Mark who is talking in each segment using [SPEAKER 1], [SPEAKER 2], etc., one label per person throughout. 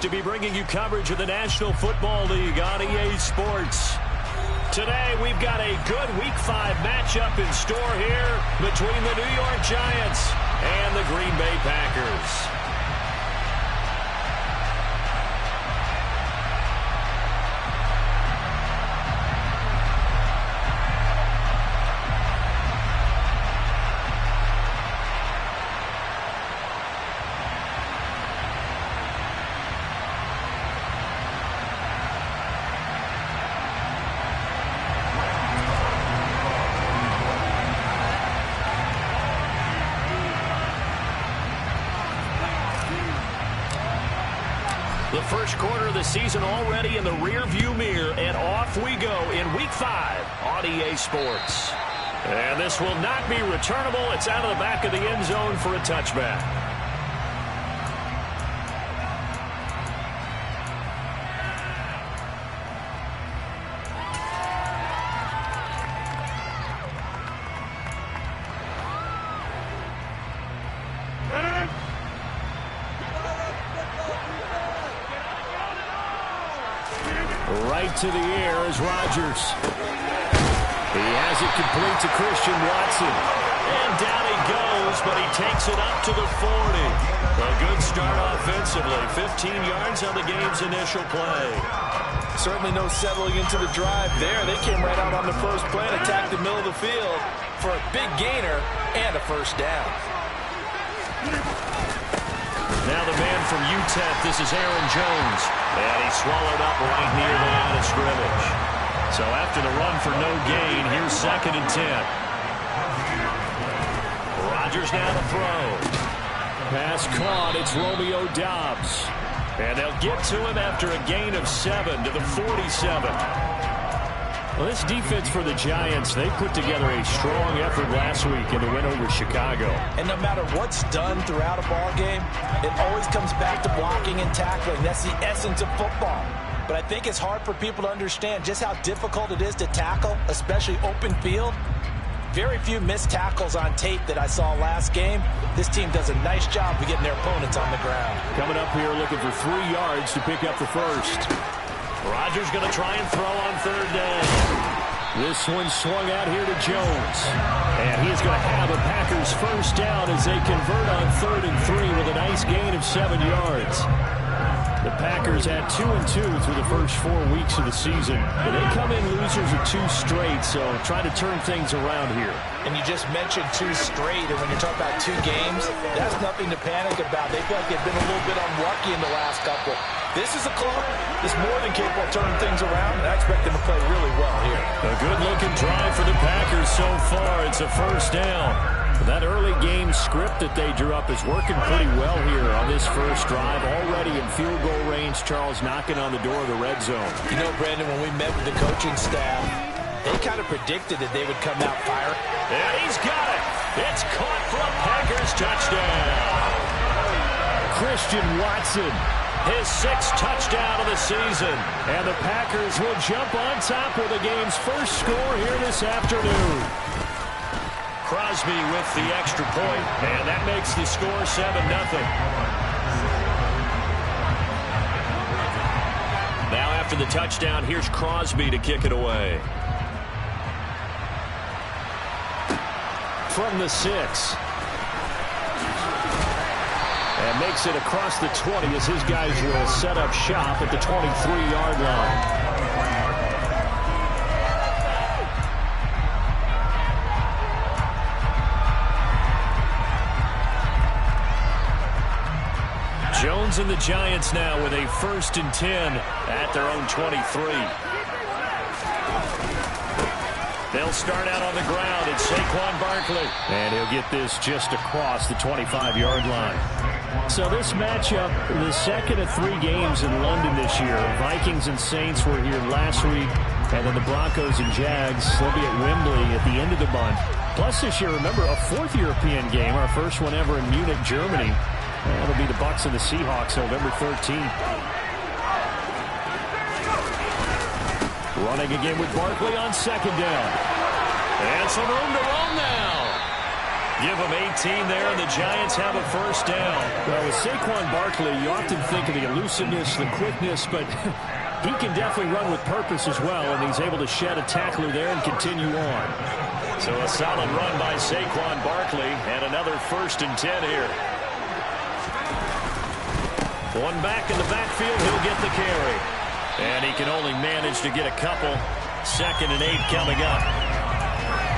[SPEAKER 1] to be bringing you coverage of the National Football League on EA Sports. Today, we've got a good Week 5 matchup in store here between the New York Giants and the Green Bay Packers. The first quarter of the season already in the rear-view mirror, and off we go in Week 5 on EA Sports. And this will not be returnable. It's out of the back of the end zone for a touchback. Right to the air is Rodgers. He has it complete to Christian Watson. And down he goes, but he takes it up to the 40. A good start offensively. 15 yards on the game's initial play.
[SPEAKER 2] Certainly no settling into the drive there. They came right out on the first play and attacked the middle of the field for a big gainer and a first down.
[SPEAKER 1] Now the man from UTEP, this is Aaron Jones. And he's swallowed up right near the line of scrimmage. So after the run for no gain, here's 2nd and 10. Rodgers now to throw. Pass caught, it's Romeo Doubs. And they'll get to him after a gain of 7 to the 47. Well, this defense for the Giants, they put together a strong effort last week in the win over Chicago.
[SPEAKER 2] And no matter what's done throughout a ball game, it always comes back to blocking and tackling. That's the essence of football. But I think it's hard for people to understand just how difficult it is to tackle, especially open field. Very few missed tackles on tape that I saw last game. This team does a nice job of getting their opponents on the ground.
[SPEAKER 1] Coming up here looking for 3 yards to pick up the first. Rodgers going to try and throw on 3rd down. This one swung out here to Jones. And he's going to have a Packers first down as they convert on 3rd and 3 with a nice gain of 7 yards. The Packers had 2-2 through the first 4 weeks of the season. But they come in losers of 2 straight, so trying to turn things around here.
[SPEAKER 2] And you just mentioned 2 straight, and when you're talking about 2 games, that's nothing to panic about. They feel like they've been a little bit unlucky in the last couple. This is a club that's more than capable of turning things around, and I expect them to play really well here.
[SPEAKER 1] A good-looking drive for the Packers so far. It's a first down. That early game script that they drew up is working pretty well here on this first drive. Already in field goal range, Charles knocking on the door of the red zone.
[SPEAKER 2] You know, Brandon, when we met with the coaching staff, they kind of predicted that they would come out firing.
[SPEAKER 1] And he's got it. It's caught for a Packers touchdown. Christian Watson, his 6th touchdown of the season. And the Packers will jump on top with the game's first score here this afternoon. Crosby with the extra point, and that makes the score 7-0. Now after the touchdown, here's Crosby to kick it away. From the 6. And makes it across the 20 as his guys will set up shop at the 23-yard line. Jones and the Giants now with a 1st and 10 at their own 23. They'll start out on the ground. It's Saquon Barkley. And he'll get this just across the 25-yard line. So this matchup, the second of 3 games in London this year. Vikings and Saints were here last week. And then the Broncos and Jags, they'll be at Wembley at the end of the month. Plus this year, remember, a 4th European game, our first one ever in Munich, Germany. That'll be the Bucs and the Seahawks November 13th. Running again with Barkley on 2nd down. And some room to run now. Give them 18 there, and the Giants have a first down.
[SPEAKER 3] Well, with Saquon Barkley, you often think of the elusiveness, the quickness, but he can definitely run with purpose as well, and he's able to shed a tackler there and continue on.
[SPEAKER 1] So a solid run by Saquon Barkley, and another 1st and 10 here. One back in the backfield, he'll get the carry. And he can only manage to get a couple. 2nd and 8 coming up.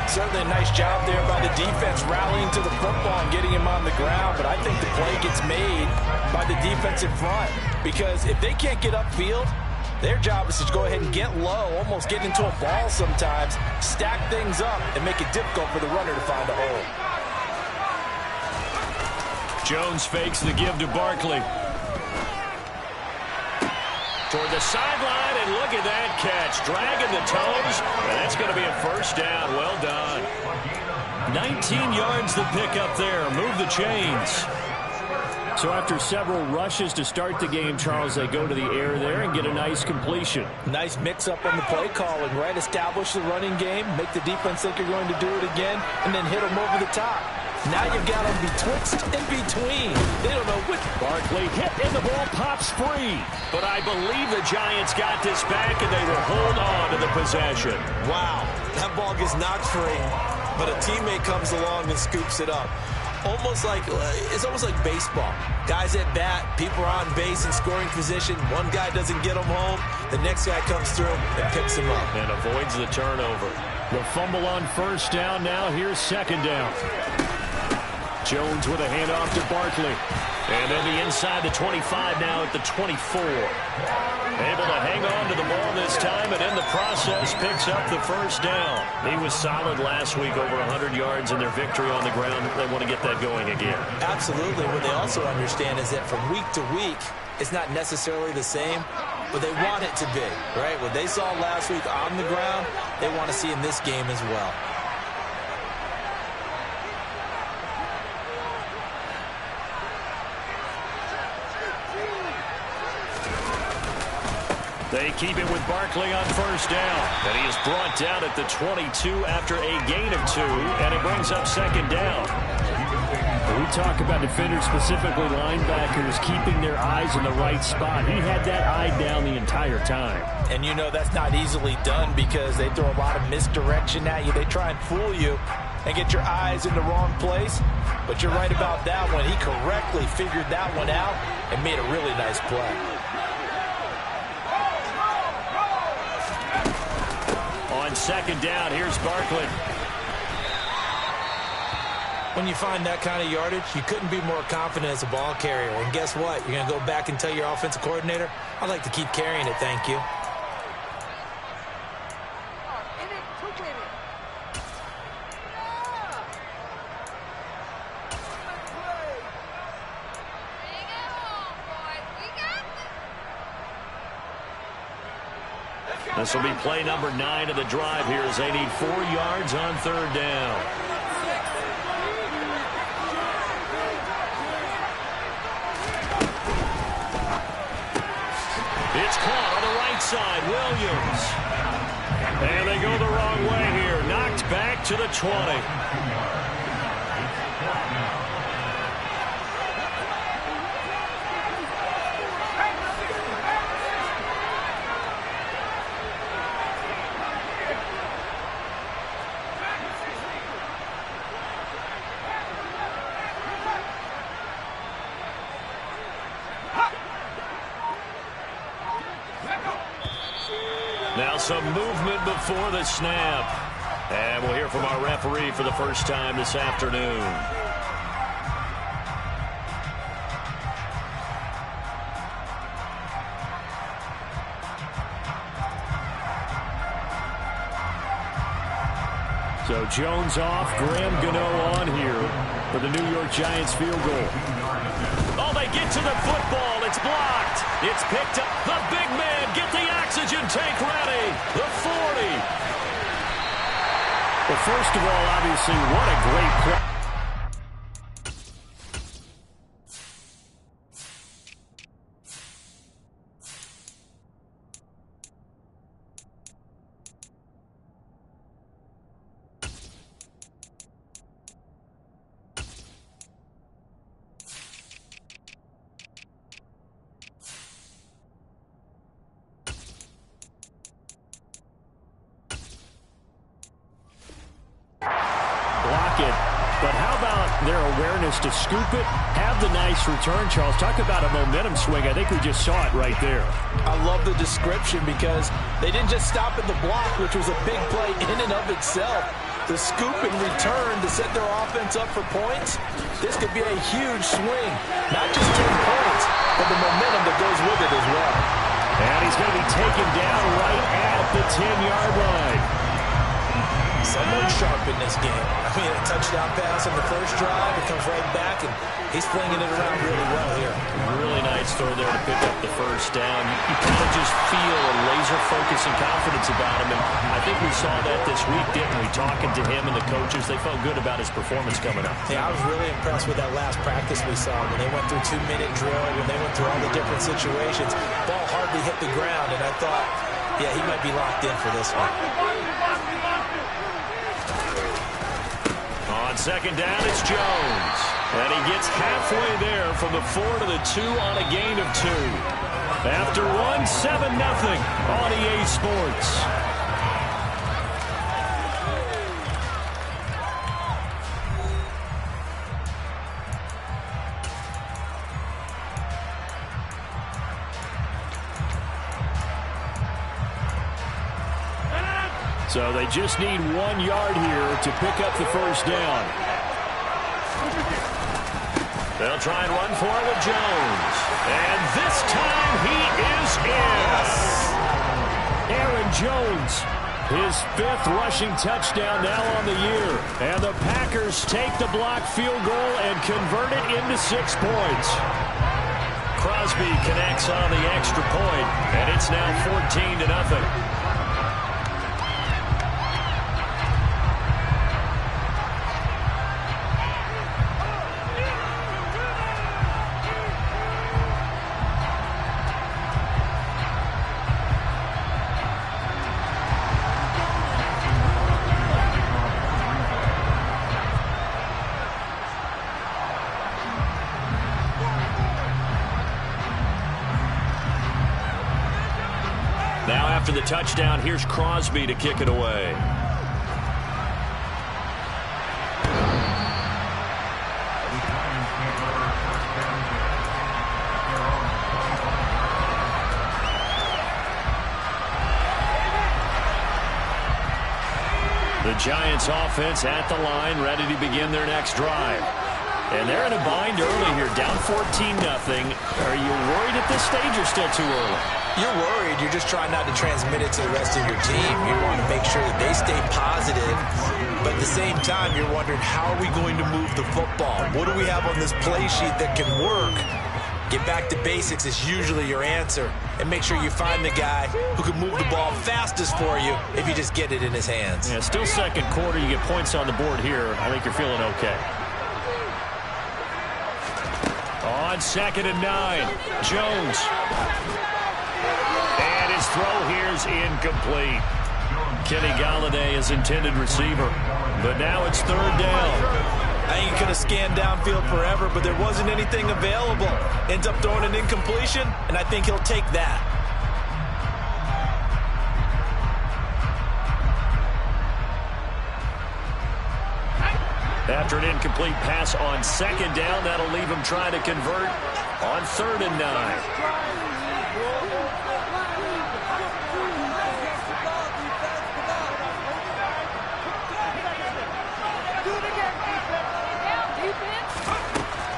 [SPEAKER 2] Certainly a nice job there by the defense rallying to the football and getting him on the ground, but I think the play gets made by the defensive front, because if they can't get upfield, their job is to go ahead and get low, almost get into a ball sometimes, stack things up, and make it difficult for the runner to find a hole.
[SPEAKER 1] Jones fakes the give to Barkley. Toward the sideline, and look at that catch. Dragging the toes, and that's going to be a first down. Well done. 19 yards the pick up there. Move the chains.
[SPEAKER 3] So after several rushes to start the game, Charles, they go to the air there and get a nice completion.
[SPEAKER 2] Nice mix-up on the play calling, right? Establish the running game, make the defense think you're going to do it again, and then hit them over the top. Now you've got them betwixt and between. They don't know which.
[SPEAKER 1] Barkley hit, and the ball pops free. But I believe the Giants got this back, and they will hold on to the possession.
[SPEAKER 4] Wow, that ball gets knocked free, but a teammate comes along and scoops it up. It's almost like baseball. Guys at bat, people are on base in scoring position. One guy doesn't get them home. The next guy comes through and picks him up.
[SPEAKER 1] And avoids the turnover.
[SPEAKER 3] The fumble on first down. Now here's 2nd down. Jones with a handoff to Barkley.
[SPEAKER 1] And then the inside the 25 now at the 24. Able to hang on to the ball this time, and in the process picks up the first down. He was solid last week, over 100 yards in their victory on the ground. They want to get that going again.
[SPEAKER 2] Absolutely. What they also understand is that from week to week, it's not necessarily the same, but they want it to be, right? What they saw last week on the ground, they want to see in this game as well.
[SPEAKER 1] They keep it with Barkley on first down. And he is brought down at the 22 after a gain of 2, and it brings up 2nd down.
[SPEAKER 3] We talk about defenders, specifically linebackers, keeping their eyes in the right spot. He had that eye down the entire time.
[SPEAKER 2] And you know that's not easily done because they throw a lot of misdirection at you. They try and fool you and get your eyes in the wrong place. But you're right about that one. He correctly figured that one out and made a really nice play.
[SPEAKER 1] On 2nd down, here's Barkley.
[SPEAKER 2] When you find that kind of yardage, you couldn't be more confident as a ball carrier. And guess what? You're going to go back and tell your offensive coordinator, I'd like to keep carrying it, thank you.
[SPEAKER 1] This will be play number 9 of the drive here as they need 4 yards on 3rd down. It's caught on the right side, Williams. And they go the wrong way here. Knocked back to the 20. Now some movement before the snap. And we'll hear from our referee for the first time this afternoon.
[SPEAKER 3] So Jones off, Graham Gano on here for the New York Giants field goal.
[SPEAKER 1] Oh, they get to the football. It's blocked. It's picked up. The big man, get the oxygen tank ready. The 40.
[SPEAKER 3] Well, first of all, obviously, what a great play. able to scoop it, have the nice return, Charles. Talk about a momentum swing. I think we just saw it right there.
[SPEAKER 2] I love the description because they didn't just stop at the block, which was a big play in and of itself. The scoop and return to set their offense up for points. This could be a huge swing. Not just 10 points, but the momentum that goes with it as well.
[SPEAKER 3] And he's going to be taken down right at the 10-yard line.
[SPEAKER 2] Someone sharp in this game. I mean, a touchdown pass on the first drive. It comes right back, and he's flinging it around really well here.
[SPEAKER 1] Really nice throw there to pick up the first down. You kind of just feel a laser focus and confidence about him. And I think we saw that this week, didn't we? Talking to him and the coaches, they felt good about his performance coming up.
[SPEAKER 2] Yeah, I was really impressed with that last practice we saw when they went through 2-minute drill, when they went through all the different situations. Ball hardly hit the ground, and I thought, yeah, he might be locked in for this one.
[SPEAKER 1] On second down, it's Jones. And he gets halfway there from the 4 to the 2 on a gain of 2. After one, 7-0 on EA Sports. So they just need 1 yard here to pick up the first down. They'll try and run for it with Jones. And this time he is in. Aaron Jones, his 5th rushing touchdown now on the year. And the Packers take the block field goal and convert it into 6 points. Crosby connects on the extra point, and it's now 14-0. Now after the touchdown, here's Crosby to kick it away. The Giants offense at the line, ready to begin their next drive. And they're in a bind early here, down 14-0. Are you worried at this stage or still too early?
[SPEAKER 2] You're worried. You're just trying not to transmit it to the rest of your team. You want to make sure that they stay positive. But at the same time, you're wondering, how are we going to move the football? What do we have on this play sheet that can work? Get back to basics is usually your answer. And make sure you find the guy who can move the ball fastest for you if you just get it in his hands.
[SPEAKER 1] Yeah, still second quarter. You get points on the board here. I think you're feeling okay. On 2nd and 9, Jones. And his throw here's incomplete. Kenny Galladay is intended receiver. But now it's 3rd down.
[SPEAKER 2] I think he could have scanned downfield forever, but there wasn't anything available. Ends up throwing an incompletion, and I think he'll take that.
[SPEAKER 1] After an incomplete pass on 2nd down, that'll leave him trying to convert on 3rd and 9.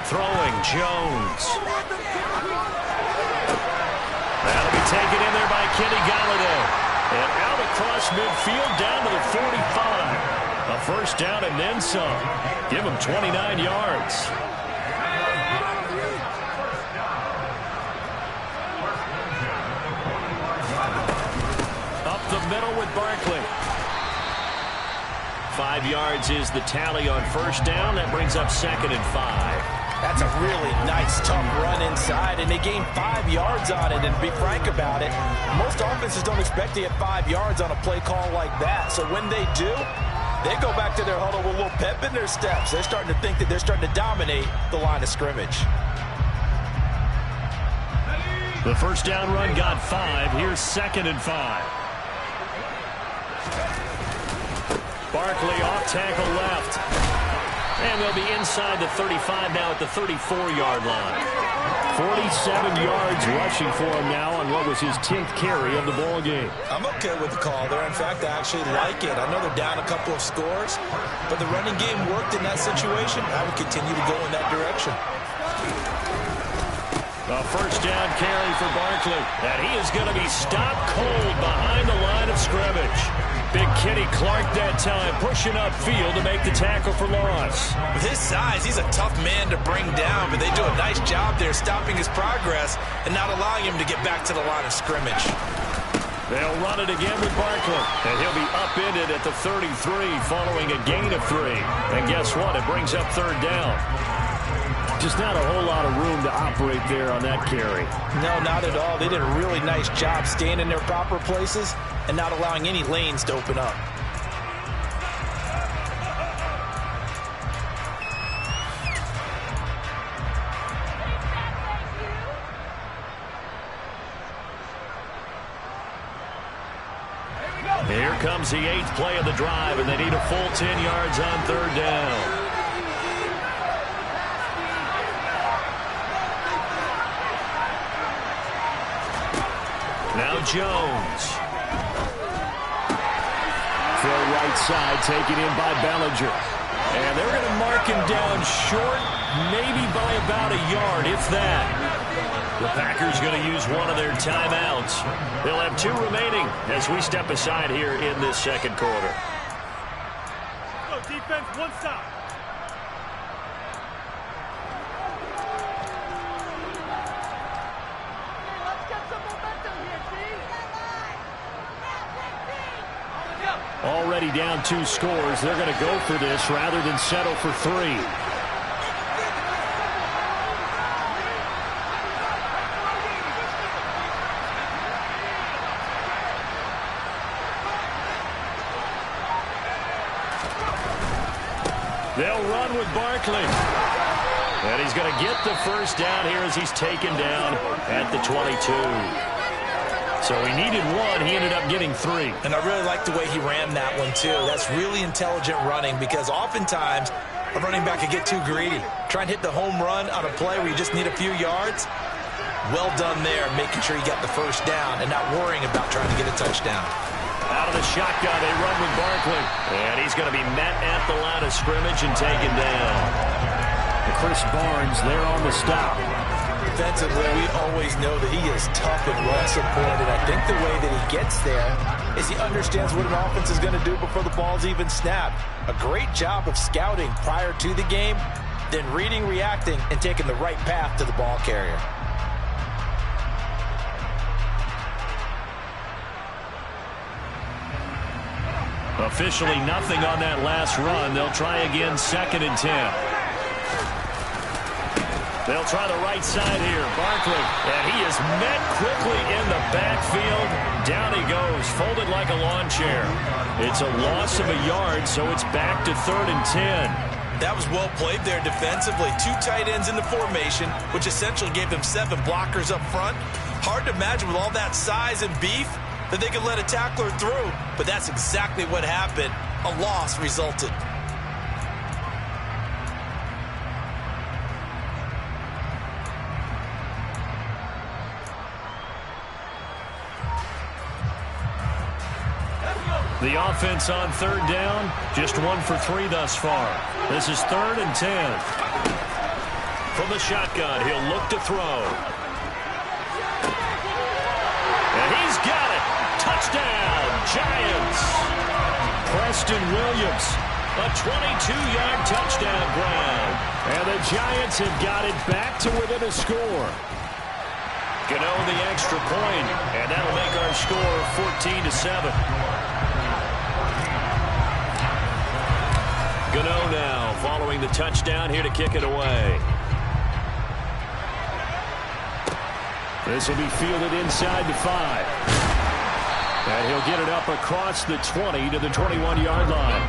[SPEAKER 1] Throwing Jones. That'll be taken in there by Kenny Galladay. And out across midfield down to the 45. A first down and then some. Give him 29 yards. Up the middle with Barkley. 5 yards is the tally on first down. That brings up 2nd and 5.
[SPEAKER 2] That's a really nice, tough run inside, and they gained 5 yards on it. And to be frank about it, most offenses don't expect to get 5 yards on a play call like that. So when they do, they go back to their huddle with a little pep in their steps. They're starting to think that they're starting to dominate the line of scrimmage.
[SPEAKER 1] The first down run got 5. Here's 2nd and 5. Barkley off tackle left. And they'll be inside the 35 now at the 34-yard line. 47 yards rushing for him now on what was his 10th carry of the ball game.
[SPEAKER 2] I'm okay with the call there. In fact, I actually like it. I know they're down a couple of scores, but the running game worked in that situation. I would continue to go in that direction.
[SPEAKER 1] A first down carry for Barkley. And he is going to be stopped cold behind the line of scrimmage. Big Kenny Clark that time pushing upfield to make the tackle for loss.
[SPEAKER 2] With his size, he's a tough man to bring down, but they do a nice job there stopping his progress and not allowing him to get back to the line of scrimmage.
[SPEAKER 1] They'll run it again with Barkley. And he'll be upended at the 33 following a gain of 3. And guess what? It brings up third down. Just not a whole lot of room to operate there on that carry.
[SPEAKER 2] No, not at all. They did a really nice job staying in their proper places and not allowing any lanes to open up.
[SPEAKER 1] Here comes the 8th play of the drive, and they need a full 10 yards on third down. Now Jones. Throw right side, taken in by Bellinger. And they're going to mark him down short, maybe by about a yard, if that. The Packers going to use one of their timeouts. They'll have 2 remaining as we step aside here in this second quarter.
[SPEAKER 5] Go defense, one stop.
[SPEAKER 3] Already down 2 scores. They're going to go for this rather than settle for 3.
[SPEAKER 1] They'll run with Barkley. And he's going to get the first down here as he's taken down at the 22. So he needed 1. He ended up getting 3.
[SPEAKER 2] And I really like the way he ran that one, too. That's really intelligent running because oftentimes a running back can get too greedy. Try and hit the home run on a play where you just need a few yards. Well done there, making sure you got the first down and not worrying about trying to get a touchdown.
[SPEAKER 1] Out of the shotgun, they run with Barkley. And he's going to be met at the line of scrimmage and taken down.
[SPEAKER 3] Chris Barnes there on the stop.
[SPEAKER 2] Defensively, we always know that he is tough and run support, and I think the way that he gets there is he understands what an offense is going to do before the ball's even snapped. A great job of scouting prior to the game, then reading, reacting, and taking the right path to the ball carrier.
[SPEAKER 1] Officially nothing on that last run. They'll try again, 2nd and 10. They'll try the right side here. Barkley, and he is met quickly in the backfield. Down he goes, folded like a lawn chair. It's a loss of a yard, so it's back to 3rd and 10.
[SPEAKER 2] That was well played there defensively. 2 tight ends in the formation, which essentially gave them 7 blockers up front. Hard to imagine with all that size and beef that they could let a tackler through, but that's exactly what happened. A loss resulted.
[SPEAKER 1] The offense on 3rd down, just 1 for 3 thus far. This is 3rd and 10. From the shotgun, he'll look to throw. And he's got it. Touchdown, Giants. Preston Williams, a 22-yard touchdown grab.
[SPEAKER 3] And the Giants have got it back to within a score.
[SPEAKER 1] Gano the extra point, and that'll make our score 14-7. Gano now following the touchdown here to kick it away.
[SPEAKER 3] This will be fielded inside the 5. And he'll get it up across the 20 to the 21-yard line.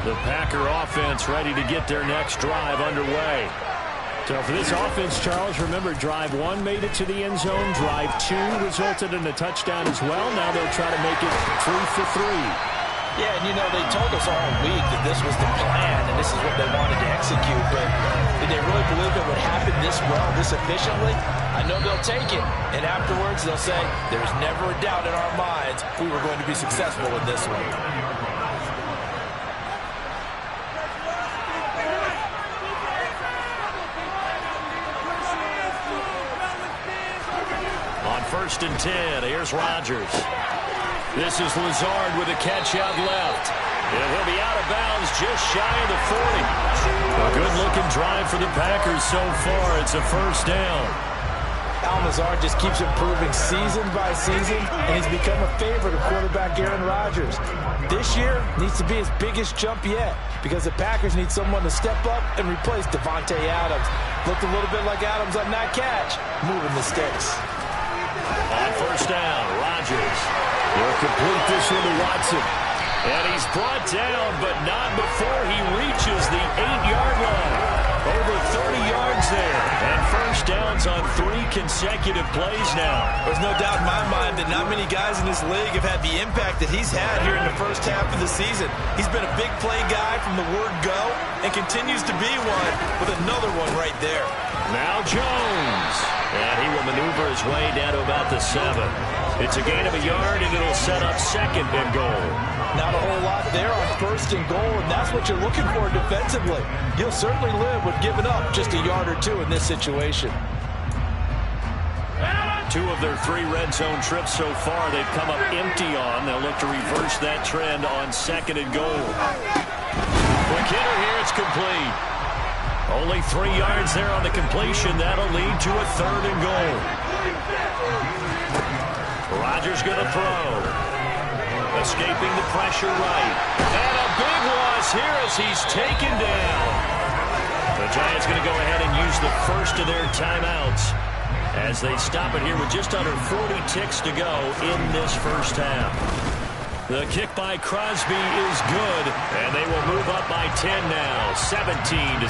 [SPEAKER 1] The Packer offense ready to get their next drive underway.
[SPEAKER 3] So for this offense, Charles, remember, drive 1 made it to the end zone. Drive 2 resulted in a touchdown as well. Now they'll try to make it 3 for 3.
[SPEAKER 2] Yeah, and you know, they told us all week that this was the plan and this is what they wanted to execute, but did they really believe it would happen this well, this efficiently? I know they'll take it, and afterwards they'll say, there's never a doubt in our minds we were going to be successful in this one.
[SPEAKER 1] On 1st and 10, here's Rodgers. This is Lazard with a catch out left. And he'll be out of bounds just shy of the 40. A good-looking drive for the Packers so far. It's a first down.
[SPEAKER 2] Lazard just keeps improving season by season, and he's become a favorite of quarterback Aaron Rodgers. This year needs to be his biggest jump yet because the Packers need someone to step up and replace Devontae Adams. Looked a little bit like Adams on that catch, moving the sticks.
[SPEAKER 1] On first down, Rodgers will complete this one to Watson. And he's brought down, but not before he reaches the 8-yard line. Over 30 yards there. And first downs on 3 consecutive plays now.
[SPEAKER 4] There's no doubt in my mind that not many guys in this league have had the impact that he's had here in the first half of the season. He's been a big play guy from the word go and continues to be one with another one right there.
[SPEAKER 1] Now Jones. And he will maneuver his way down to about the 7. It's a gain of a yard, and it'll set up 2nd and goal.
[SPEAKER 2] Not a whole lot there on 1st and goal, and that's what you're looking for defensively. You'll certainly live with giving up just a yard or 2 in this situation.
[SPEAKER 1] 2 of their 3 red zone trips so far they've come up empty on. They'll look to reverse that trend on 2nd and goal. Quick hitter here, it's complete. Only 3 yards there on the completion. That'll lead to a 3rd and goal. Rodgers going to throw. Escaping the pressure right. And a big loss here as he's taken down. The Giants going to go ahead and use the first of their timeouts as they stop it here with just under 40 ticks to go in this first half. The kick by Crosby is good, and they will move up by 10 now, 17-7.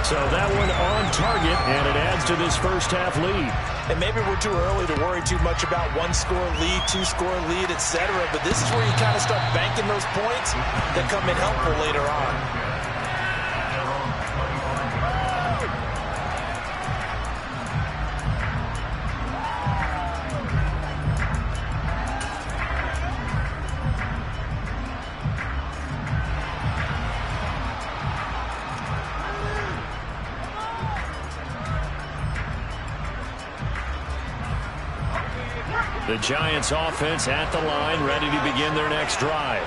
[SPEAKER 1] So that one on target, and it adds to this first half lead.
[SPEAKER 2] And maybe we're too early to worry too much about 1-score lead, 2-score lead, etc. But this is where you kind of start banking those points that come in helpful later on.
[SPEAKER 1] The Giants offense at the line, ready to begin their next drive.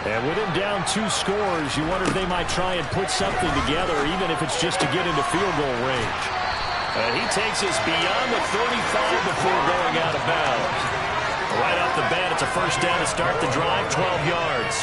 [SPEAKER 1] And with him down 2 scores, you wonder if they might try and put something together, even if it's just to get into field goal range. And he takes us beyond the 35 before going out of bounds. Right off the bat, it's a first down to start the drive, 12 yards.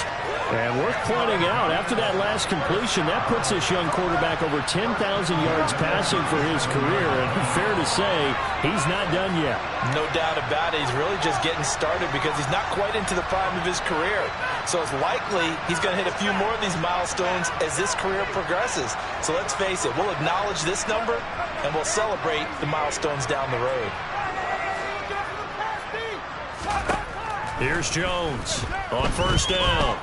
[SPEAKER 3] And worth pointing out, after that last completion, that puts this young quarterback over 10,000 yards passing for his career. And fair to say, he's not done yet.
[SPEAKER 2] No doubt about it. He's really just getting started because he's not quite into the prime of his career. So it's likely he's going to hit a few more of these milestones as this career progresses. So let's face it, we'll acknowledge this number and we'll celebrate the milestones down the road.
[SPEAKER 1] Here's Jones on first down.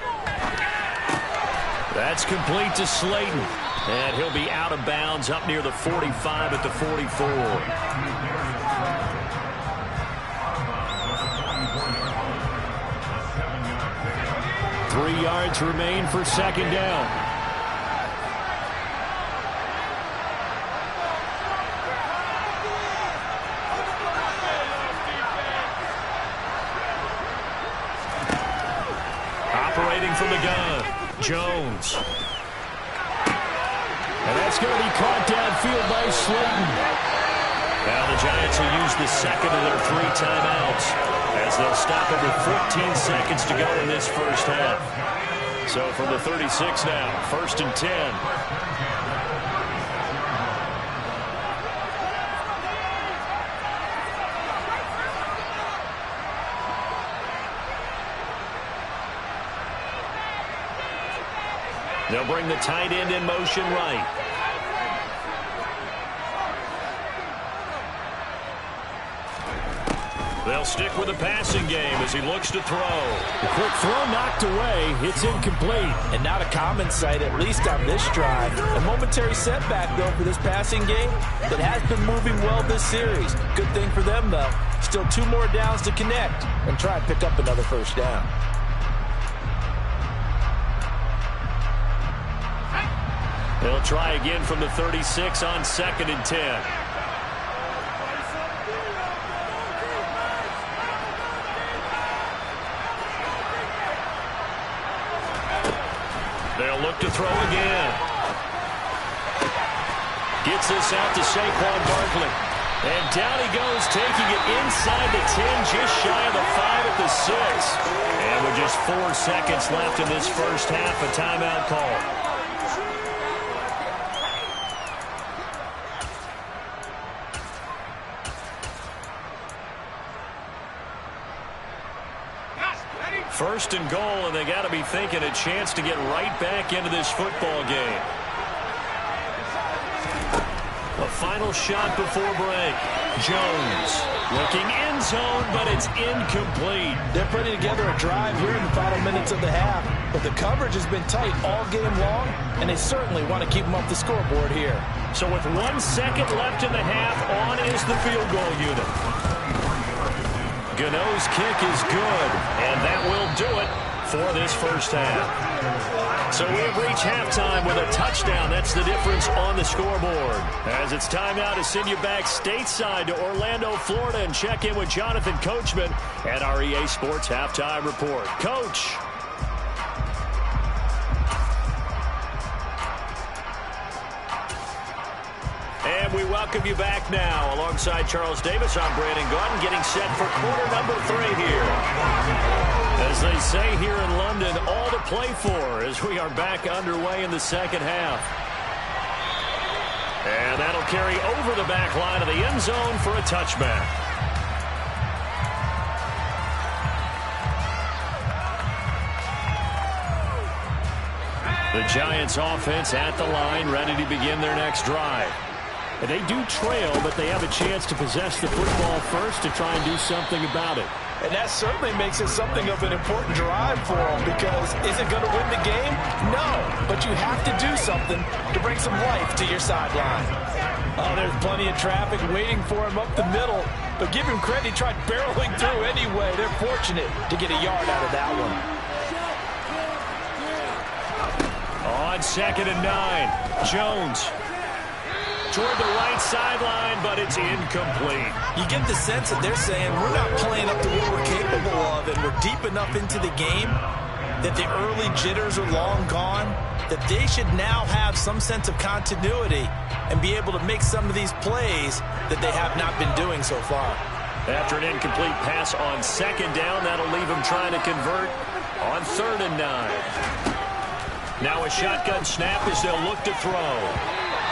[SPEAKER 1] That's complete to Slayton. And he'll be out of bounds up near the 45 at the 44.
[SPEAKER 3] 3 yards remain for 2nd down.
[SPEAKER 1] Operating from the gun, Jones.
[SPEAKER 3] And that's going to be caught downfield by Slayton.
[SPEAKER 1] Now the Giants will use the 2nd of their 3 timeouts as they'll stop it with 14 seconds to go in this first half. So from the 36 now, 1st and 10. They'll bring the tight end in motion right. They'll stick with the passing game as he looks to throw.
[SPEAKER 3] The quick throw knocked away. It's incomplete.
[SPEAKER 2] And not a common sight, at least on this drive. A momentary setback, though, for this passing game that has been moving well this series. Good thing for them, though. Still 2 more downs to connect and try and pick up another first down.
[SPEAKER 1] They'll try again from the 36 on 2nd and 10. They'll look to throw again. Gets this out to Saquon Barkley. And down he goes, taking it inside the 10, just shy of the 5 at the 6. And with just 4 seconds left in this first half, a timeout call. First and goal, and they got to be thinking a chance to get right back into this football game. A final shot before break. Jones looking end zone, but it's incomplete.
[SPEAKER 2] They're putting together a drive here in the final minutes of the half, but the coverage has been tight all game long, and they certainly want to keep them off the scoreboard here.
[SPEAKER 1] So with 1 second left in the half, on is the field goal unit. Gano's kick is good, and that will do it for this first half. So we have reached halftime with a touchdown. That's the difference on the scoreboard. As it's time now to send you back stateside to Orlando, Florida, and check in with Jonathan Coachman at our EA Sports Halftime Report. Coach. And we welcome you back now. Alongside Charles Davis, I'm Brandon Gaudin, getting set for quarter number 3 here. As they say here in London, all to play for as we are back underway in the second half. And that'll carry over the back line of the end zone for a touchback. The Giants offense at the line, ready to begin their next drive. And they do trail, but they have a chance to possess the football first to try and do something about it.
[SPEAKER 2] And that certainly makes it something of an important drive for them, because is it going to win the game? No, but you have to do something to bring some life to your sideline. Oh, there's plenty of traffic waiting for him up the middle, but give him credit, he tried barreling through anyway. They're fortunate to get a yard out of that one.
[SPEAKER 1] On 2nd and 9, Jones toward the right sideline, but it's incomplete.
[SPEAKER 2] You get the sense that they're saying we're not playing up to what we're capable of, and we're deep enough into the game that the early jitters are long gone, that they should now have some sense of continuity and be able to make some of these plays that they have not been doing so far.
[SPEAKER 1] After an incomplete pass on 2nd down, that'll leave them trying to convert on 3rd and 9. Now a shotgun snap as they'll look to throw.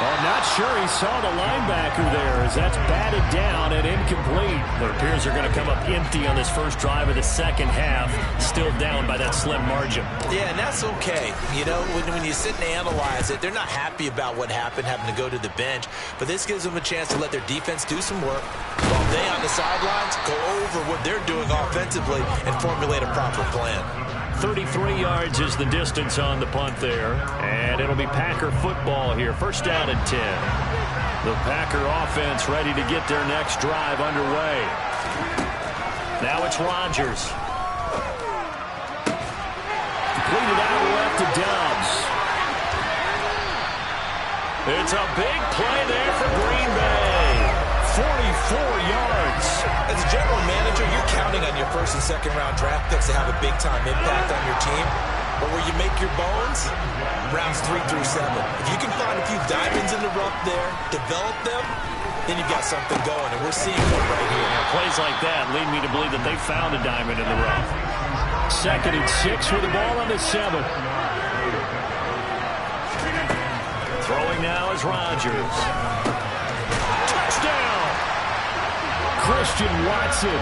[SPEAKER 3] I'm not sure he saw the linebacker there as that's batted down and incomplete.
[SPEAKER 1] It appears they're going to come up empty on this first drive of the second half, still down by that slim margin.
[SPEAKER 2] Yeah, and that's okay. You know, when you sit and analyze it, they're not happy about what happened, having to go to the bench, but this gives them a chance to let their defense do some work while they on the sidelines go over what they're doing offensively and formulate a proper plan.
[SPEAKER 1] 33 yards is the distance on the punt there, and it'll be Packer football here. First down and 10. The Packer offense ready to get their next drive underway. Now it's Rodgers.
[SPEAKER 3] Completed out left to Dobbs.
[SPEAKER 1] It's a big play there for Green Bay. 44 yards.
[SPEAKER 2] As a general manager, you're counting on your first and second round draft picks to have a big-time impact on your team. But where you make your bones, rounds 3 through 7. If you can find a few diamonds in the rough there, develop them, then you've got something going, and we're seeing one right here.
[SPEAKER 1] Yeah, plays like that lead me to believe that they found a diamond in the rough.
[SPEAKER 3] 2nd and 6 with the ball on the 7.
[SPEAKER 1] Throwing now is Rodgers. Touchdown!
[SPEAKER 3] Christian Watson.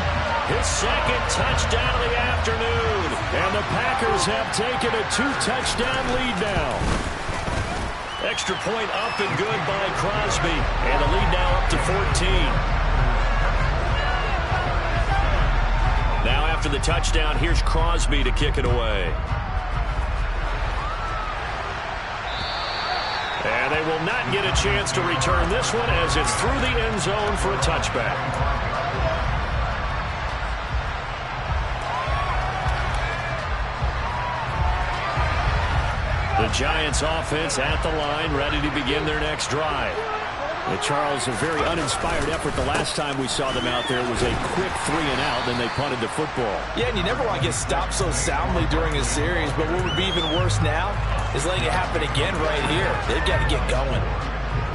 [SPEAKER 1] His second touchdown of the afternoon.
[SPEAKER 3] And the Packers have taken a 2-touchdown lead now.
[SPEAKER 1] Extra point up and good by Crosby. And the lead now up to 14.
[SPEAKER 3] after the touchdown, here's Crosby to kick it away. And they will not get a chance to return this one as it's through the end zone for a touchback. The Giants offense at the line, ready to begin their next drive. Charles, a very uninspired effort the last time we saw them out there. It was a quick 3-and-out, then they punted the football.
[SPEAKER 2] Yeah, and you never want to get stopped so soundly during a series, but what would be even worse now is letting it happen again right here. They've got to get going.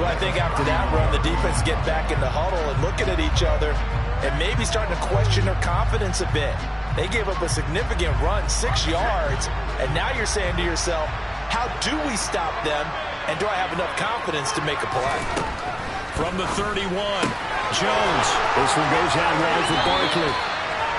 [SPEAKER 2] Well, I think after that run, the defense get back in the huddle and looking at each other and maybe starting to question their confidence a bit. They gave up a significant run, 6 yards, and now you're saying to yourself, how do we stop them, and do I have enough confidence to make a play?
[SPEAKER 3] From the 31, Jones. This one goes out wide for Barkley.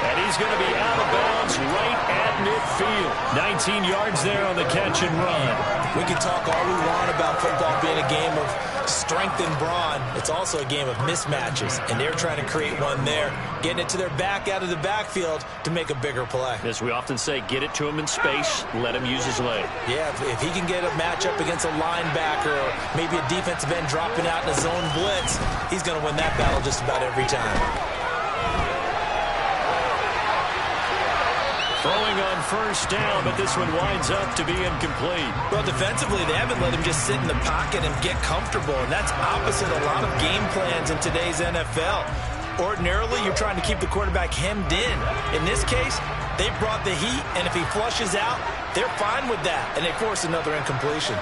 [SPEAKER 3] And he's going to be out of bounds right at midfield. 19 yards there on the catch and run.
[SPEAKER 2] We can talk all we want about football being a game of strength and brawn. It's also a game of mismatches, and they're trying to create one there, getting it to their back out of the backfield to make a bigger play.
[SPEAKER 3] As we often say, get it to him in space, let him use his leg.
[SPEAKER 2] Yeah, if he can get a matchup against a linebacker or maybe a defensive end dropping out in a zone blitz, he's going to win that battle just about every time.
[SPEAKER 3] Throwing on first down, but this one winds up to be incomplete.
[SPEAKER 2] Well, defensively, they haven't let him just sit in the pocket and get comfortable, and that's opposite a lot of game plans in today's NFL. Ordinarily, you're trying to keep the quarterback hemmed in. In this case, they brought the heat, and if he flushes out, they're fine with that, and they force another incompletion.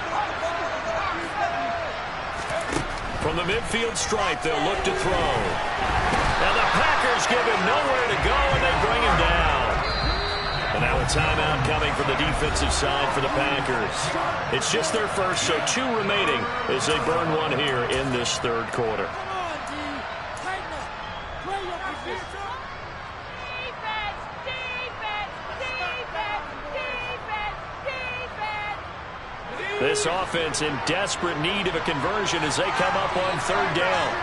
[SPEAKER 3] From the midfield stripe, they'll look to throw. Now the Packers give him nowhere to go, and they bring him down. And now a timeout coming from the defensive side for the Packers. It's just their first, so 2 remaining as they burn one here in this third quarter. This offense in desperate need of a conversion as they come up on third down.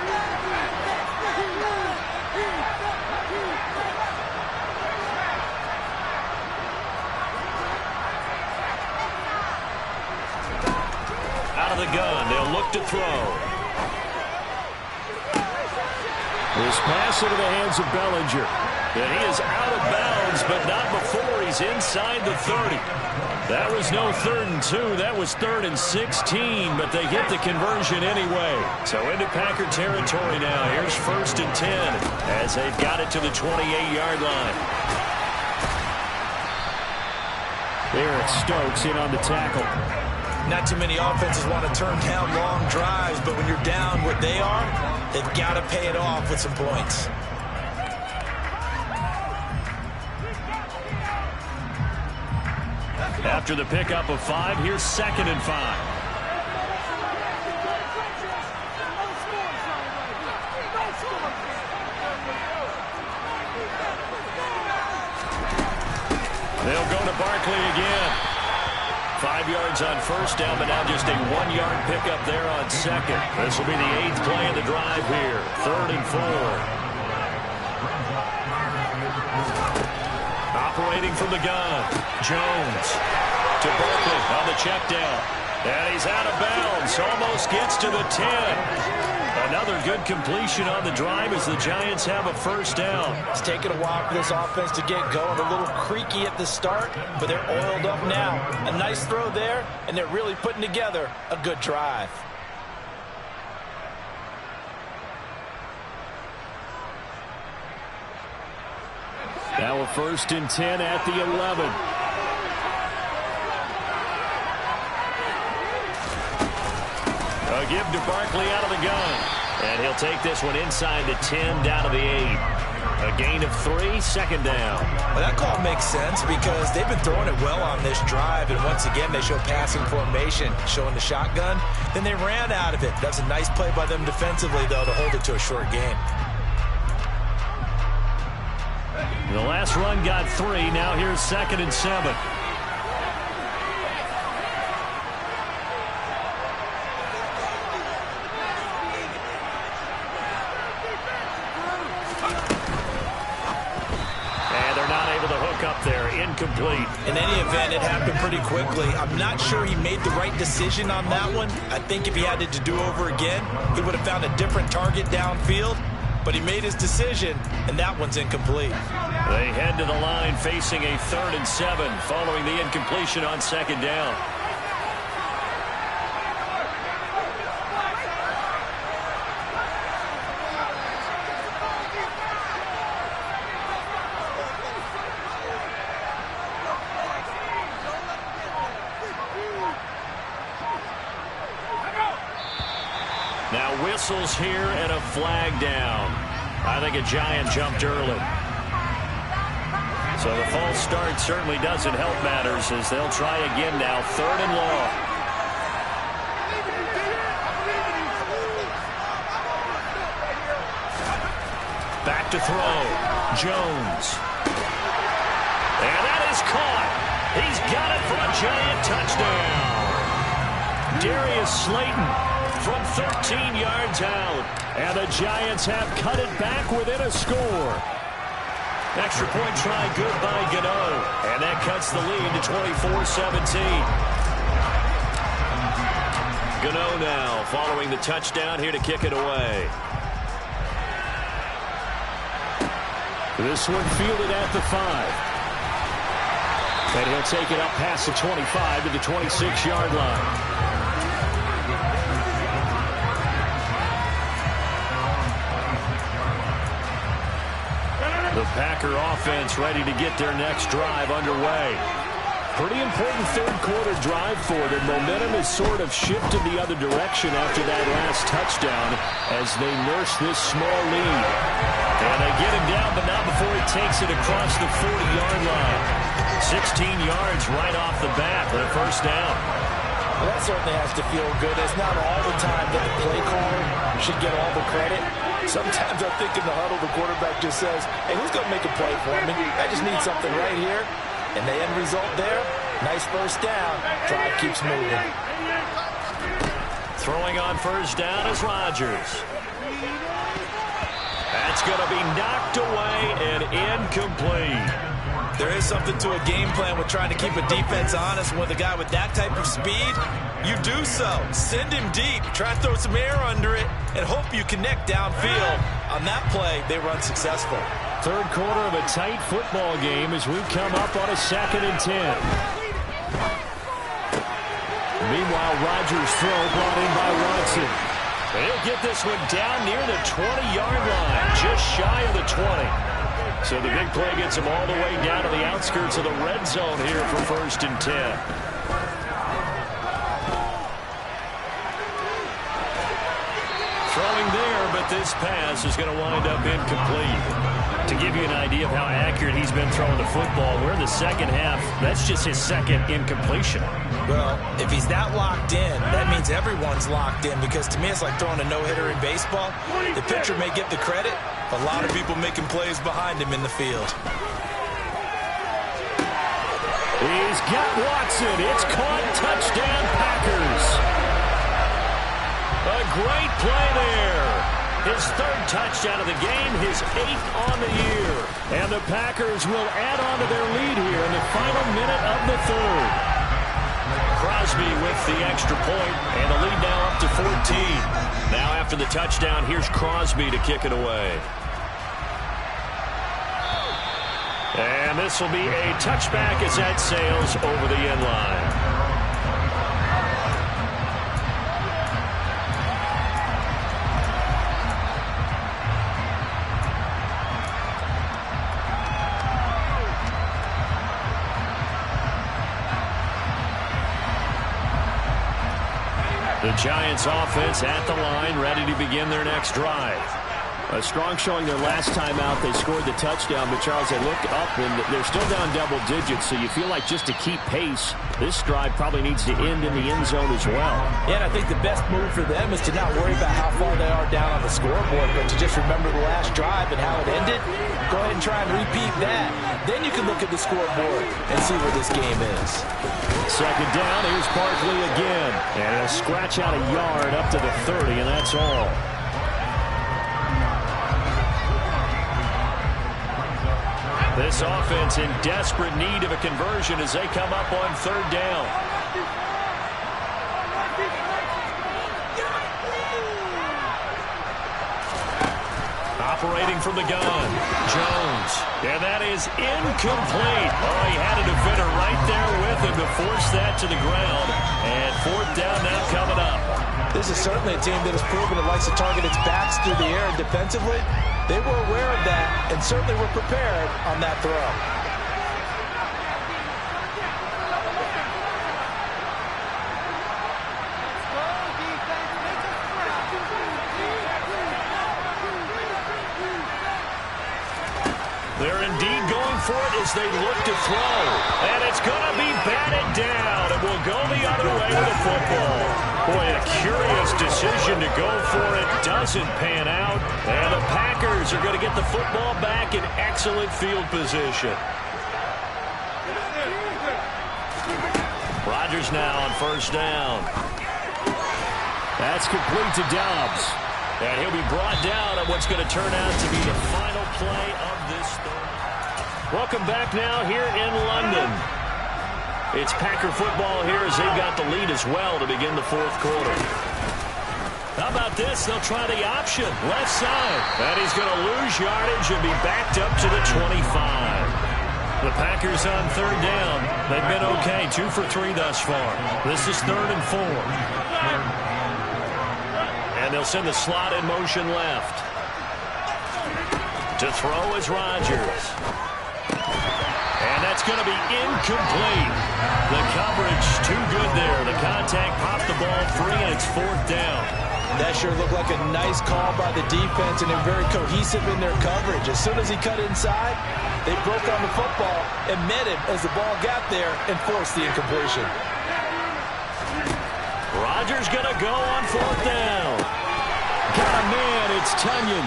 [SPEAKER 3] Out of the gun, they'll look to throw. This pass into the hands of Bellinger. And he is out of bounds, but not before he's inside the 30. That was no 3rd and 2. That was 3rd and 16, but they get the conversion anyway. So into Packer territory now. Here's 1st and 10 as they've got it to the 28-yard line.
[SPEAKER 1] Eric Stokes in on the tackle.
[SPEAKER 2] Not too many offenses want to turn down long drives, but when you're down what they are, they've got to pay it off with some points.
[SPEAKER 3] After the pickup of 5, here's 2nd and 5. They'll go to Barkley again. 5 yards on first down, but now just a 1-yard pickup there on 2nd. This will be the 8th play of the drive here. 3rd and 4. Operating from the gun, Jones to Barkley on the check down. And he's out of bounds, almost gets to the 10. Another good completion on the drive as the Giants have a first down.
[SPEAKER 2] It's taken a while for this offense to get going. A little creaky at the start, but they're oiled up now. A nice throw there, and they're really putting together a good drive.
[SPEAKER 3] Now a 1st and 10 at the 11. A give to Barkley out of the gun. And he'll take this one inside the 10 down to the 8. A gain of 3, 2nd down.
[SPEAKER 2] Well, that call makes sense because they've been throwing it well on this drive, and once again they show passing formation, showing the shotgun. Then they ran out of it. That's a nice play by them defensively, though, to hold it to a short game.
[SPEAKER 3] The last run got 3. Now here's 2nd and 7. And they're not able to incomplete.
[SPEAKER 2] In any event, it happened pretty quickly. I'm not sure he made the right decision on that one. I think if he had it to do over again, he would have found a different target downfield. But he made his decision, and that one's incomplete.
[SPEAKER 3] They head to the line facing a 3rd and 7 following the incompletion on 2nd down. Now whistles here and a flag down. I think a Giant jumped early. So the false start certainly doesn't help matters as they'll try again now. 3rd and long. Back to throw. Jones. And that is caught. He's got it for a Giant touchdown. Darius Slayton from 13 yards out. And the Giants have cut it back within a score. Extra point try good by Gano. And that cuts the lead to 24-17. Gano now following the touchdown here to kick it away.
[SPEAKER 1] This one fielded at the 5. And he'll take it up past the 25 to the 26-yard line.
[SPEAKER 3] The Packer offense ready to get their next drive underway.
[SPEAKER 1] Pretty important third quarter drive for them. Momentum has sort of shifted the other direction after that last touchdown as they nurse this small lead.
[SPEAKER 3] And they get him down, but not before he takes it across the 40-yard line. 16 yards right off the bat for a first down.
[SPEAKER 2] Well, that certainly has to feel good. It's not all the time that the play caller should get all the credit. Sometimes I think in the huddle, the quarterback just says, hey, who's going to make a play for me? I just need something right here. And the end result there, nice first down. Drive keeps moving.
[SPEAKER 3] Throwing on first down is Rodgers. That's going to be knocked away and incomplete.
[SPEAKER 2] There is something to a game plan with trying to keep a defense honest. With a guy with that type of speed, you do so. Send him deep. Try to throw some air under it and hope you connect downfield. On that play, they run successful.
[SPEAKER 1] Third quarter of a tight football game as we come up on a 2nd and 10. Meanwhile, Rodgers' throw brought in by Watson.
[SPEAKER 3] He'll get this one down near the 20-yard line, just shy of the 20. So the big play gets him all the way down to the outskirts of the red zone here for 1st and 10. Throwing there, but this pass is going to wind up incomplete. To give you an idea of how accurate he's been throwing the football, we're in the second half. That's just his 2nd incompletion.
[SPEAKER 2] Well, if he's that locked in, that means everyone's locked in, because to me it's like throwing a no-hitter in baseball. The pitcher may get the credit, a lot of people making plays behind him in the field.
[SPEAKER 1] He's got Watson. It's caught. Touchdown, Packers.
[SPEAKER 3] A great play there. His 3rd touchdown of the game, his 8th on the year.
[SPEAKER 1] And the Packers will add on to their lead here in the final minute of the 3rd.
[SPEAKER 3] Crosby with the extra point, and the lead now up to 14. Now after the touchdown, here's Crosby to kick it away. And this will be a touchback as that sails over the end line. The Giants offense at the line, ready to begin their next drive.
[SPEAKER 1] A strong showing their last time out. They scored the touchdown, but Charles, they look up and they're still down double digits, so you feel like just to keep pace, this drive probably needs to end in the end zone as well.
[SPEAKER 2] Yeah, and I think the best move for them is to not worry about how far they are down on the scoreboard, but to just remember the last drive and how it ended. Go ahead and try and repeat that. Then you can look at the scoreboard and see where this game is.
[SPEAKER 1] 2nd down, here's Barkley again. And he'll scratch out a yard up to the 30, and that's all.
[SPEAKER 3] This offense in desperate need of a conversion as they come up on third down. Operating from the gun, Jones. And that is incomplete. Oh, he had a defender right there with him to force that to the ground. And fourth down now coming up.
[SPEAKER 2] This is certainly a team that has proven it likes to target its backs through the air, and defensively, they were aware of that and certainly were prepared on that throw.
[SPEAKER 3] They're indeed going for it as they look to throw. And it's going to be batted down. It will go the other way to the football. Boy, a curious decision to go for it. Doesn't pan out. And the Packers are going to get the football back in excellent field position. Rodgers now on first down.
[SPEAKER 1] That's complete to Dobbs.
[SPEAKER 3] And he'll be brought down on what's going to turn out to be the final play of this third. Welcome back now here in London. It's Packer football here as they've got the lead as well to begin the fourth quarter. How about this? They'll try the option, left side. And he's going to lose yardage and be backed up to the 25. The Packers on third down. They've been okay, 2 for 3 thus far. This is 3rd and 4. And they'll send the slot in motion left. To throw is Rodgers. And that's going to be incomplete. The coverage too good there. The contact popped the ball free, and it's 4th down.
[SPEAKER 2] That sure looked like a nice call by the defense, and they're very cohesive in their coverage. As soon as he cut inside, they broke on the football and met him as the ball got there and forced the incompletion.
[SPEAKER 3] Rodgers going to go on 4th down. Got a man, it's Tunyon.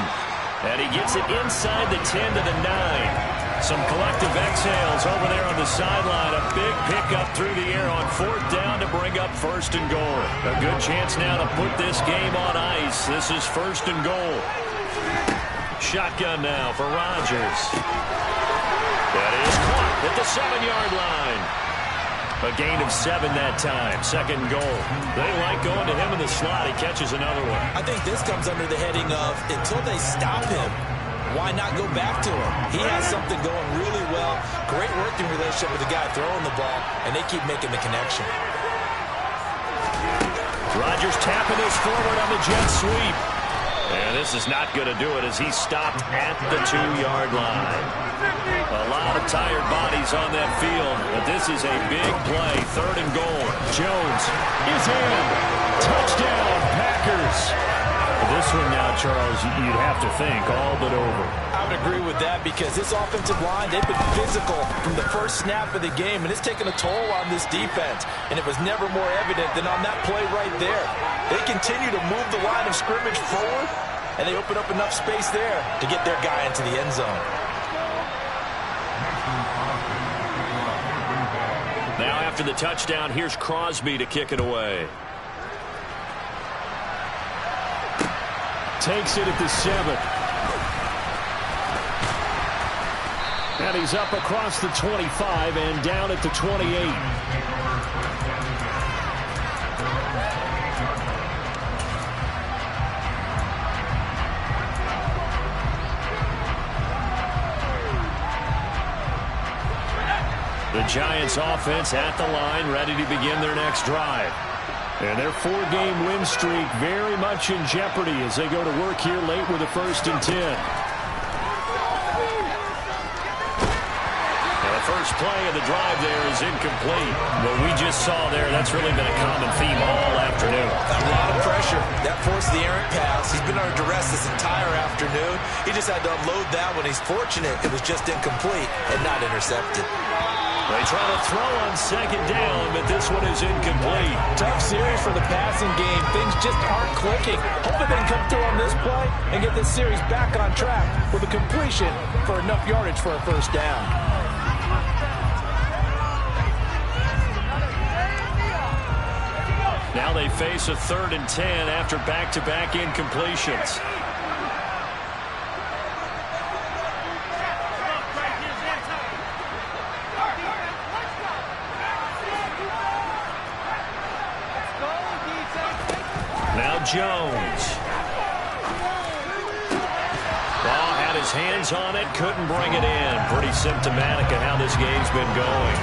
[SPEAKER 3] And he gets it inside the 10 to the 9. Some collective exhales over there on the sideline. A big pickup through the air on 4th down to bring up 1st and goal. A good chance now to put this game on ice. This is 1st and goal. Shotgun now for Rodgers. That is caught at the 7-yard line. A gain of 7 that time. 2nd and goal. They like going to him in the slot. He catches another one.
[SPEAKER 2] I think this comes under the heading of until they stop him, why not go back to him? He has something going really well. Great working relationship with the guy throwing the ball, and they keep making the connection.
[SPEAKER 3] Rodgers tapping this forward on the jet sweep. And this is not going to do it as he's stopped at the 2-yard line. A lot of tired bodies on that field, but this is a big play. 3rd and goal. Jones is in. Touchdown, Packers.
[SPEAKER 1] This one now, Charles, you'd have to think all but over.
[SPEAKER 2] I would agree with that because this offensive line, they've been physical from the first snap of the game, and it's taken a toll on this defense. And it was never more evident than on that play right there. They continue to move the line of scrimmage forward, and they open up enough space there to get their guy into the end zone.
[SPEAKER 3] Now after the touchdown, here's Crosby to kick it away.
[SPEAKER 1] Takes it at the 7. And he's up across the 25 and down at the 28.
[SPEAKER 3] The Giants offense at the line, ready to begin their next drive.
[SPEAKER 1] And their 4-game win streak very much in jeopardy as they go to work here late with a 1st and 10.
[SPEAKER 3] Now the first play of the drive there is incomplete. What we just saw there, that's really been a common theme all afternoon.
[SPEAKER 2] A lot of pressure. That forced the errant pass. He's been under duress this entire afternoon. He just had to unload that one. He's fortunate it was just incomplete and not intercepted.
[SPEAKER 3] They try to throw on 2nd down, but this one is incomplete.
[SPEAKER 2] Tough series for the passing game. Things just aren't clicking. Hopefully they can come through on this play and get this series back on track with a completion for enough yardage for a 1st down.
[SPEAKER 3] Now they face a 3rd and 10 after back-to-back incompletions. Now Jones. Ball had his hands on it, couldn't bring it in. Pretty symptomatic of how this game's been going.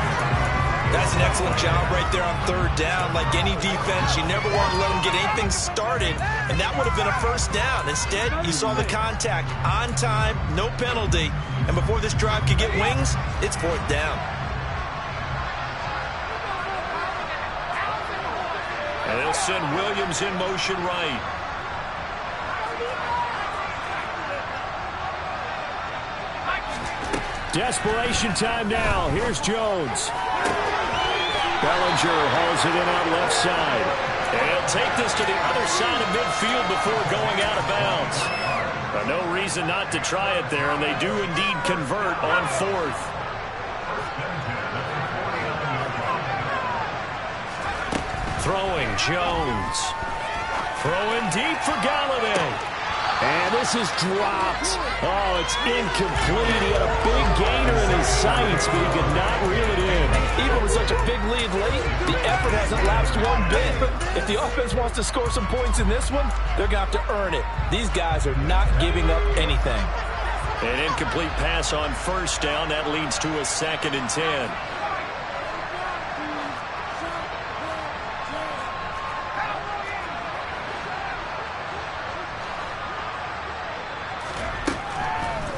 [SPEAKER 4] That's an excellent job right there on third down. Like any defense, you never want to let them get anything started, and that would have been a first down. Instead, you saw the contact on time, no penalty, and before this drive could get wings, it's fourth down.
[SPEAKER 3] And they'll send Williams in motion right.
[SPEAKER 1] Desperation time now. Here's Jones. Bellinger hauls it in out left side.
[SPEAKER 3] And he'll take this to the other side of midfield before going out of bounds. No reason not to try it there, and they do indeed convert on fourth. Throwing Jones. Throwing deep for Galladay.
[SPEAKER 1] And this is dropped. Oh, it's incomplete. He had a big gainer in his sights, but he could not reel it in.
[SPEAKER 2] Even with such a big lead late, the effort hasn't lapsed one bit. If the offense wants to score some points in this one, they're going to have to earn it. These guys are not giving up anything.
[SPEAKER 3] An incomplete pass on first down. That leads to a 2nd and 10.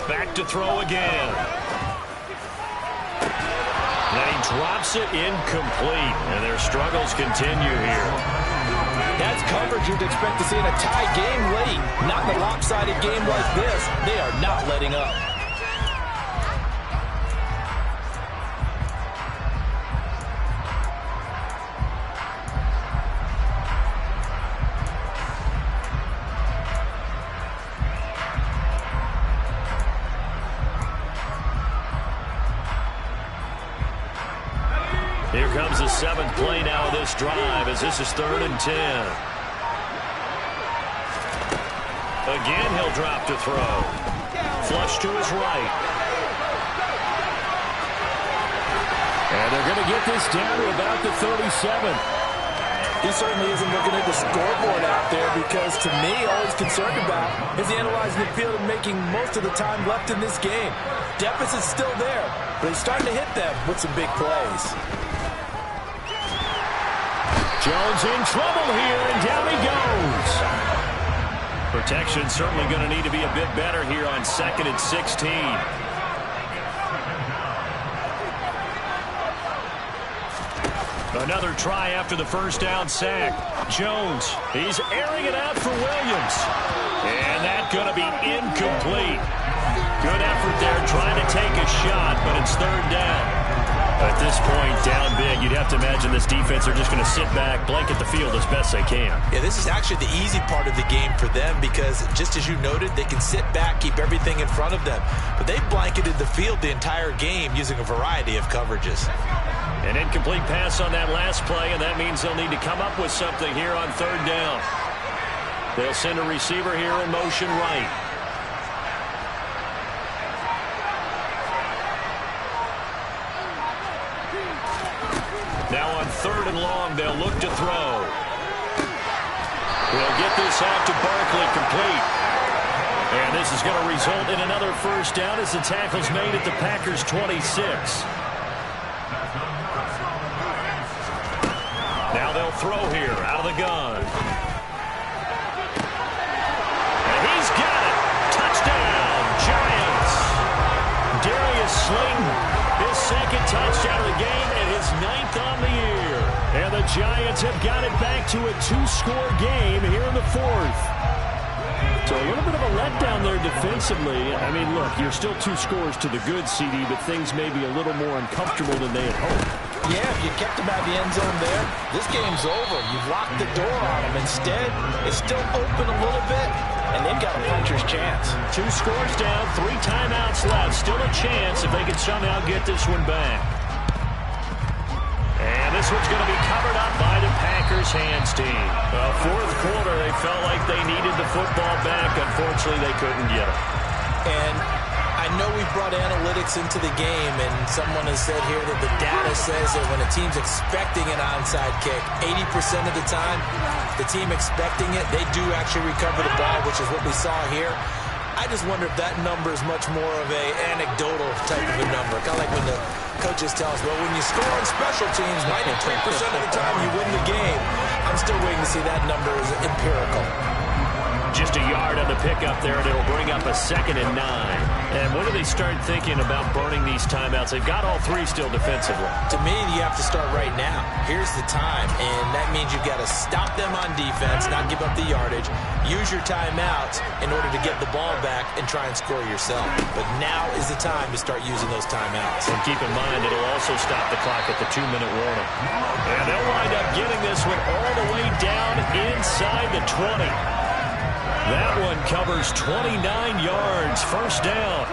[SPEAKER 3] Back to throw again. Then he drops it incomplete, and their struggles continue here.
[SPEAKER 2] That's coverage you'd expect to see in a tie game late. Not in a lopsided game like this. They are not letting up.
[SPEAKER 3] Here comes the 7th play now of this drive as this is 3rd and 10. Again, he'll drop to throw. Flush to his right.
[SPEAKER 1] And they're going to get this down to about the 37.
[SPEAKER 2] He certainly isn't looking at the scoreboard out there because, to me, all he's concerned about is analyzing the field and making most of the time left in this game. Deficit's still there, but he's starting to hit them with some big plays.
[SPEAKER 1] Jones in trouble here, and down he goes.
[SPEAKER 3] Protection certainly going to need to be a bit better here on 2nd and 16. Another try after the first down sack. Jones, he's airing it out for Williams. And that's going to be incomplete. Good effort there trying to take a shot, but it's 3rd down. At this point, down big, you'd have to imagine this defense are just going to sit back, blanket the field as best they can.
[SPEAKER 4] Yeah, this is actually the easy part of the game for them because, just as you noted, they can sit back, keep everything in front of them. But they've blanketed the field the entire game using a variety of coverages.
[SPEAKER 3] An incomplete pass on that last play, and that means they'll need to come up with something here on 3rd down. They'll send a receiver here in motion right. Now on 3rd and long, they'll look to throw. They'll get this out to Barkley, complete. And this is going to result in another first down as the tackle's made at the Packers' 26. Now they'll throw here out of the gun. And he's got it. Touchdown, Giants. Darius Slayton. His 2nd touchdown of the game and his 9th on the year.
[SPEAKER 1] And the Giants have got it back to a 2-score game here in the 4th. So a little bit of a letdown there defensively. I mean, look, you're still 2 scores to the good, CD, but things may be a little more uncomfortable than they had hoped.
[SPEAKER 2] Yeah, if you kept him out of the end zone there, this game's over. You've locked the door on him. Instead, it's still open a little bit, and they've got a puncher's chance.
[SPEAKER 3] 2 scores down, 3 timeouts left. Still a chance if they can somehow get this one back. And this one's going to be covered up by the Packers hands team. Well, 4th quarter, they felt like they needed the football back. Unfortunately, they couldn't get it.
[SPEAKER 2] And I know we brought analytics into the game, and someone has said here that the data says that when a team's expecting an onside kick, 80% of the time, the team expecting it, they do actually recover the ball, which is what we saw here. I just wonder if that number is much more of a anecdotal type of a number. Kind of like when the coaches tell us, well, when you score on special teams, 93% of the time you win the game. I'm still waiting to see that number is empirical.
[SPEAKER 1] Just a yard on the pickup there, and it'll bring up a 2nd and 9. And when do they start thinking about burning these timeouts? They've got all 3 still defensively.
[SPEAKER 2] To me, you have to start right now. Here's the time, and that means you've got to stop them on defense, not give up the yardage, use your timeouts in order to get the ball back and try and score yourself. But now is the time to start using those timeouts.
[SPEAKER 1] And keep in mind, it'll also stop the clock at the 2-minute warning. And they'll wind up getting this one all the way down inside the 20. That one covers 29 yards, first down.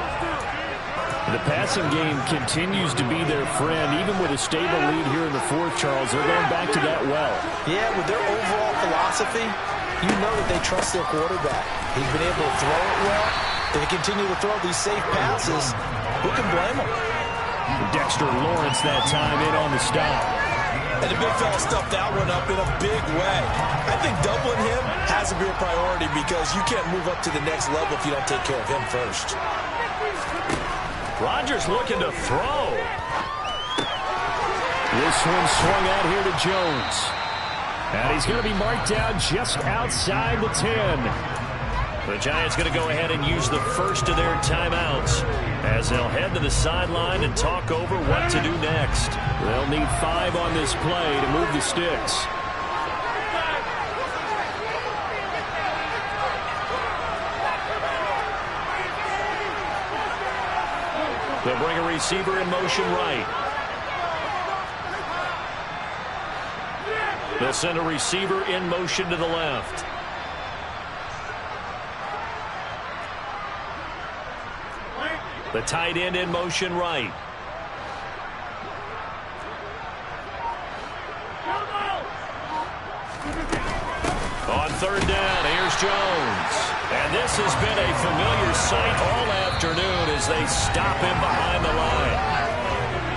[SPEAKER 1] The passing game continues to be their friend, even with a stable lead here in the 4th, Charles. They're going back to that well.
[SPEAKER 2] Yeah, with their overall philosophy, you know that they trust their quarterback. He's been able to throw it well. They continue to throw these safe passes. Who can blame them?
[SPEAKER 1] Dexter Lawrence that time in on the stop.
[SPEAKER 2] And the big fella stuffed that one up in a big way. I think doubling him has to be a priority because you can't move up to the next level if you don't take care of him first.
[SPEAKER 1] Rodgers looking to throw. This one swung out here to Jones. And he's going to be marked down just outside the 10. The Giants going to go ahead and use the first of their timeouts as they'll head to the sideline and talk over what to do next. They'll need 5 on this play to move the sticks. They'll bring a receiver in motion right. They'll send a receiver in motion to the left. The tight end in motion right. On 3rd down, here's Jones. And this has been a familiar sight all afternoon as they stop him behind the line.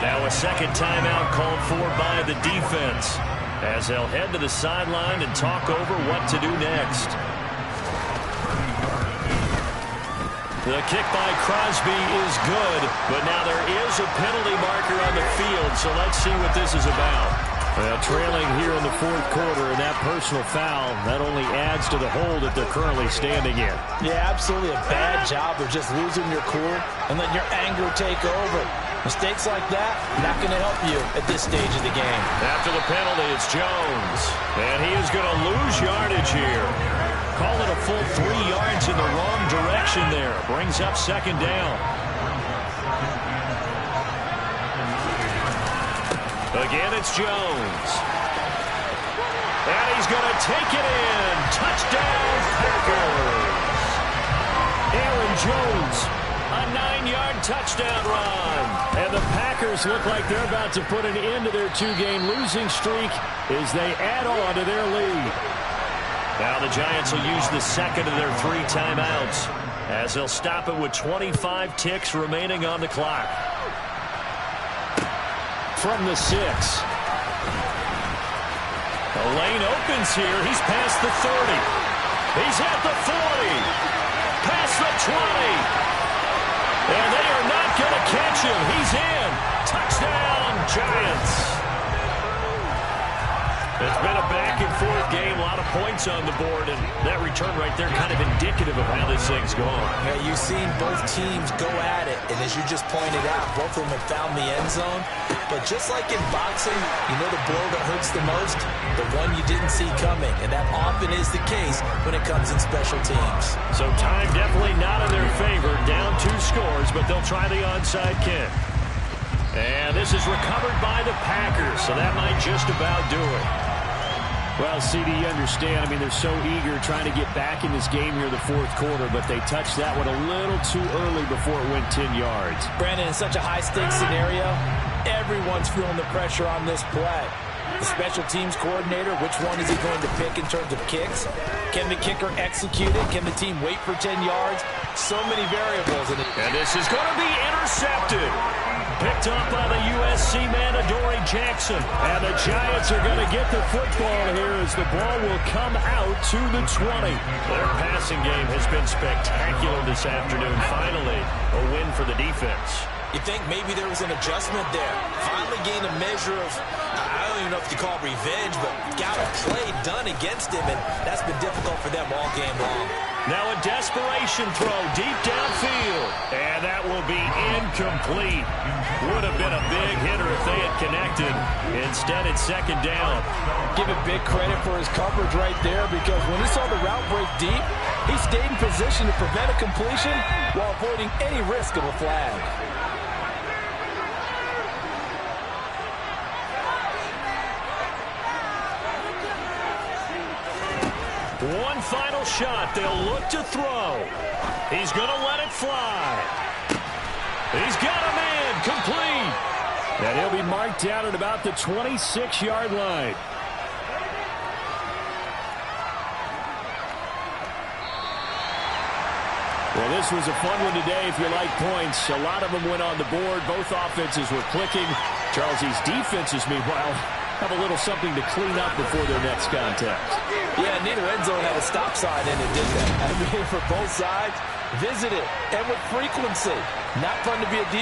[SPEAKER 1] Now a 2nd timeout called for by the defense as they'll head to the sideline and talk over what to do next. The kick by Crosby is good, but now there is a penalty marker on the field, so let's see what this is about. Well, trailing here in the 4th quarter, and that personal foul, that only adds to the hole that they're currently standing in.
[SPEAKER 2] Yeah, absolutely a bad job of just losing your cool and letting your anger take over. Mistakes like that, not going to help you at this stage of the game.
[SPEAKER 1] After the penalty, it's Jones, and he is going to lose yardage here. Call it a full 3 yards in the wrong direction there. Brings up 2nd down. Again, it's Jones. And he's going to take it in. Touchdown, Packers. Aaron Jones, a 9-yard touchdown run. And the Packers look like they're about to put an end to their 2-game losing streak as they add on to their lead. Now the Giants will use the 2nd of their 3 timeouts as they'll stop it with 25 ticks remaining on the clock. From the 6. The lane opens here. He's past the 30. He's at the 40. Past the 20. And they are not going to catch him. He's in. Touchdown, Giants. It's been a back-and-forth game, a lot of points on the board, and that return right there kind of indicative of how this thing's going.
[SPEAKER 2] Yeah, you've seen both teams go at it, and as you just pointed out, both of them have found the end zone. But just like in boxing, you know the blow that hurts the most? The one you didn't see coming, and that often is the case when it comes in special teams.
[SPEAKER 1] So time definitely not in their favor, down 2 scores, but they'll try the onside kick. And this is recovered by the Packers, so that might just about do it. Well, CD, you understand. I mean, they're so eager trying to get back in this game here in the 4th quarter, but they touched that one a little too early before it went 10 yards.
[SPEAKER 2] Brandon, in such a high-stakes scenario, everyone's feeling the pressure on this play. The special teams coordinator, which one is he going to pick in terms of kicks? Can the kicker execute it? Can the team wait for 10 yards? So many variables.
[SPEAKER 3] And this is going to be intercepted. Picked up by the USC man, Adoree Jackson. And the Giants are going to get the football here as the ball will come out to the 20. Their passing game has been spectacular this afternoon. Finally, a win for the defense.
[SPEAKER 2] You think maybe there was an adjustment there. Finally gained a measure of, I don't even know if you call it revenge, but got a play done against him, and that's been difficult for them all game long.
[SPEAKER 3] Now a desperation throw deep downfield. And that will be incomplete. Would have been a big hitter if they had connected. Instead, it's second down.
[SPEAKER 2] Give it big credit for his coverage right there, because when he saw the route break deep, he stayed in position to prevent a completion while avoiding any risk of a flag.
[SPEAKER 3] One final shot. They'll look to throw. He's going to let it fly. He's got a man. Complete.
[SPEAKER 1] And he'll be marked down at about the 26-yard line. Well, this was a fun one today if you like points. A lot of them went on the board. Both offenses were clicking. Charles's defenses, meanwhile, have a little something to clean up before their next contest.
[SPEAKER 2] Yeah, neither end zone had a stop sign in it, did they? I mean, for both sides, visit it, and with frequency. Not fun to be a